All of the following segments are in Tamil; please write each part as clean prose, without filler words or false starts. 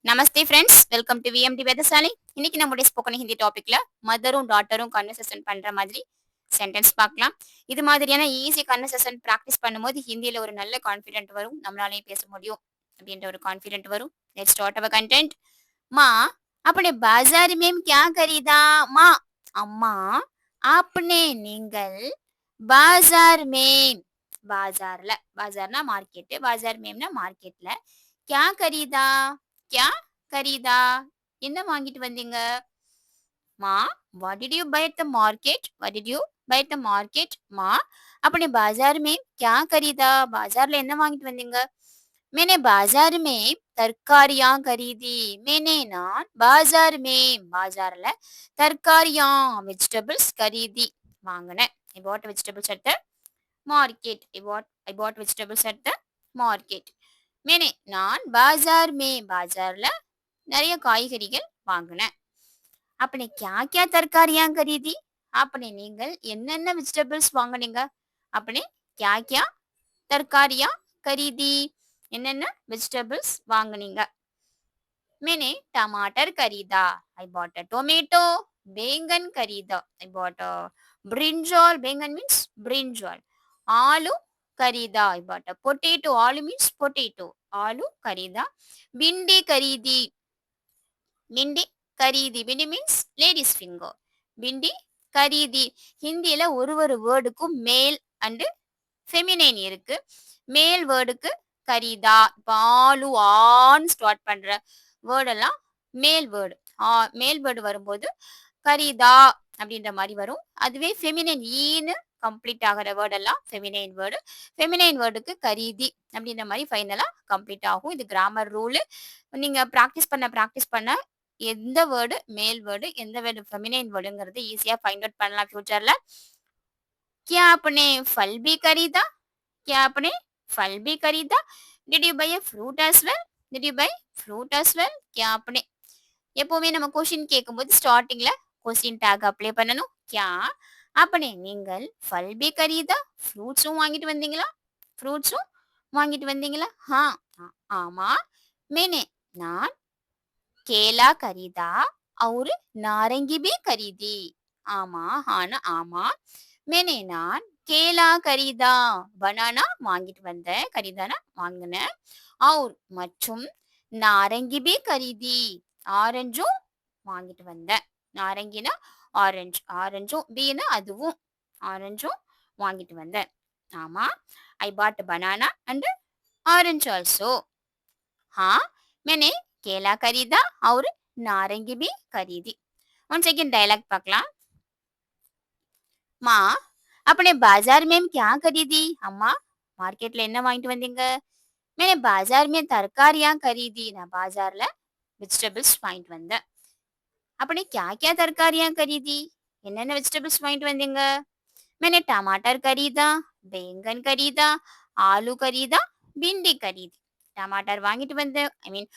Namaste friends, welcome to VMT Vedasalai. இன்னைக்கு நம்முடைய ஸ்போக்கன் ஹிந்தி டாபிக்ல மதரும் டாட்டரும் கன்வர்சேஷன் பண்ற மாதிரி சென்டென்ஸ் பார்க்கலாம். இது மாதிரியான ஈஸி கன்வர்சேஷன் பிராக்டிஸ் பண்ணும்போது ஹிந்தியில ஒரு நல்ல கான்ஃபிடென்ட் வரும். நம்மளாலேயும் பேச முடியும் அப்படின்ற ஒரு கான்ஃபிடென்ட் வரும். Let's start our content. माँ, अपने बाजार में क्या खरीदा? माँ, அம்மா, आपने நீங்கள் बाजार में बाजारல बाजारனா மார்க்கெட், बाजार मेंனா மார்க்கெட்ல क्या खरीदा? क्या खरीदा? என்ன வாங்கிட்டு வந்தீங்க? माँ, what did you buy at the market? What did you buy at the market? माँ, अपने बाजार में क्या खरीदा? बाजारல என்ன வாங்கிட்டு வந்தீங்க? मैंने बाजार में तरकारियां खरीदी. मैंने நான் बाजार में बाजारல तरकारियां vegetables खरीदी வாங்கினேன். I bought vegetables at the market. I bought vegetables at the market. मैंने நான் बाजार में बाजारல நிறைய காய்கறிகள் வாங்கினேன். आपने क्या क्या तरकारियां खरीदी? आपने நீங்கள் என்னென்ன vegetables வாங்குனீங்க? आपने क्या क्या तरकारियां खरीदी? என்னென்ன vegetables வாங்குனீங்க? मैंने टमाटर खरीदा. I bought a tomato. बैंगन खरीदा. I bought a brinjal. बैंगन means brinjal. आलू खरीदा. I bought a potato. आलू means potato. आलू खरीदा. भिंडी खरीदी. भिंडी खरीदी. भिंडी means ladies finger. भिंडी खरीदी. ஹிந்தியில ஒரு ஒரு வேர்டுக்கும் மேல் அண்ட் ஃபெமினைன் இருக்கு. மேல் வேர்டுக்கு கரீதா. இப்போ ஆலு ஆன் ஸ்டார்ட் பண்ற வேர்டெல்லாம் மேல் வேர்டு. மேல் வேர்டு வரும்போது கரீதா அப்படின்ற மாதிரி வரும். அதுவே ஃபெமினைன் ஈன்னு கம்ப்ளீட் ஆகிற வேர்டெல்லாம் ஃபெமினைன் வேர்டு. ஃபெமினைன் வேர்டுக்கு கரீதி அப்படின்ற மாதிரி ஃபைனலாக கம்ப்ளீட் ஆகும். இது கிராமர் ரூலு. நீங்கள் ப்ராக்டிஸ் பண்ண எந்த வேர்டு மேல் வேர்டு எந்த வேர்டு ஃபெமினைன் வேர்டுங்கிறது ஈஸியாக ஃபைண்ட் அவுட் பண்ணலாம் ஃபியூச்சரில். क्या आपने फल भी खरीदा? क्या आपने फल भी खरीदा? Did you buy a fruit as well? Did you buy fruit as well? क्या आपने எப்பவுமே நம்ம கொஸ்டின் கேட்கும்போது ஸ்டார்டிங்ல கொஸ்டின் டேக் அப்ளை பண்ணணும். क्या आपने நீங்கள் फल भी खरीदा? ஃப்ரூட்ஸும் வாங்கிட்டு வந்தீங்களா? ஃப்ரூட்ஸும் வாங்கிட்டு வந்தீங்களா? ஆமா. मैंने நான் केला खरीदा और नारंगी भी खरीदी. ஆமா ஆமா. मैंने நான் கேலா கரீதா பனானா வாங்கிட்டு வந்தேன். கரீதானா வாங்கினேன். और மற்றும் நாரங்கி பி கரீதி ஆரஞ்சும் வாங்கிட்டு வந்தேன். நாரங்கினா ஆரஞ்சு, ஆரஞ்சும் பீனா அதுவும் ஆரஞ்சும் வாங்கிட்டு வந்தேன். ஆமா. ஐ பாட் பனானா அண்ட் ஆரஞ்சு ஆல்சோ. हाँ, मैंने केला खरीदा और नारंगी भी खरीदी. ஒன் செகண்ட் டைலாக் பார்க்கலாம். மா, अपने बाजार में क्या खरीदी? அம்மா, மார்க்கெட்ல என்ன வாங்கிட்டு வந்தீங்க? मैंने बाजार में तरकारियां खरीदी. நான் பாஜார்ல வெஜிடபிள்ஸ் வாங்கிட்டு வந்தேன். आपने क्या क्या तरकारियां खरीदी? என்னென்ன வெஜிடபிள்ஸ் வாங்கிட்டு வந்தீங்க? मैंने टमाटर खरीदा, बैंगन खरीदा, आलू खरीदा, भिंडी खरीदी. टमाटर வாங்கிட்டு வந்தேன். ஐ மீன்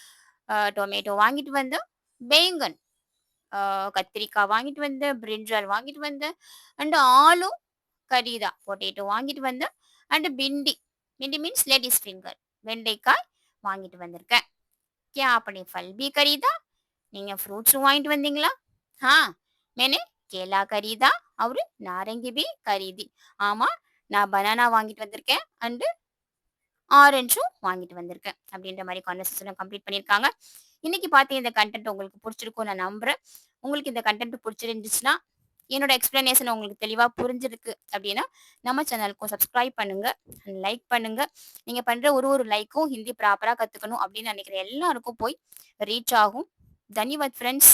டொமேட்டோ வாங்கிட்டு வந்தேன். பேங்கன் கத்திரிக்காய் வாங்கிட்டு வந்தேன். பிரிஞ்சால் வாங்கிட்டு வந்தேன். அண்ட் ஆலு கரீதா பொட்டேட்டோ வாங்கிட்டு வந்தேன். And bhindi bhindi means ladies finger வெண்டைக்காய் வாங்கிட்டு வந்திருக்கேன். क्या आपने फल भी खरीदा? நீங்க ஃப்ரூட்ஸும் வாங்கிட்டு வந்தீங்களா? मैंने केला खरीदा और नारंगी भी खरीदी. ஆமா, நான் பனானா வாங்கிட்டு வந்திருக்கேன் அண்ட் ஆரஞ்சும் வாங்கிட்டு வந்திருக்கேன் அப்படின்ற மாதிரி கான்வர்சேஷனை கம்ப்ளீட் பண்ணியிருக்காங்க. இன்னைக்கு பார்த்து இந்த கண்டென்ட் உங்களுக்கு பிடிச்சிருக்கும் நான் நம்புறேன். உங்களுக்கு இந்த கண்டென்ட் பிடிச்சிருந்துச்சுன்னா என்னோட எக்ஸ்பிளனேஷன் உங்களுக்கு தெளிவாக புரிஞ்சிருக்கு அப்படின்னா நம்ம சேனலுக்கும் சப்ஸ்கிரைப் பண்ணுங்க, லைக் பண்ணுங்க. நீங்க பண்ற ஒரு ஒரு லைக்கும் ஹிந்தி ப்ராப்பராக கத்துக்கணும் அப்படின்னு நினைக்கிற எல்லாருக்கும் போய் ரீச் ஆகும். தன்யவாத் ஃப்ரெண்ட்ஸ்.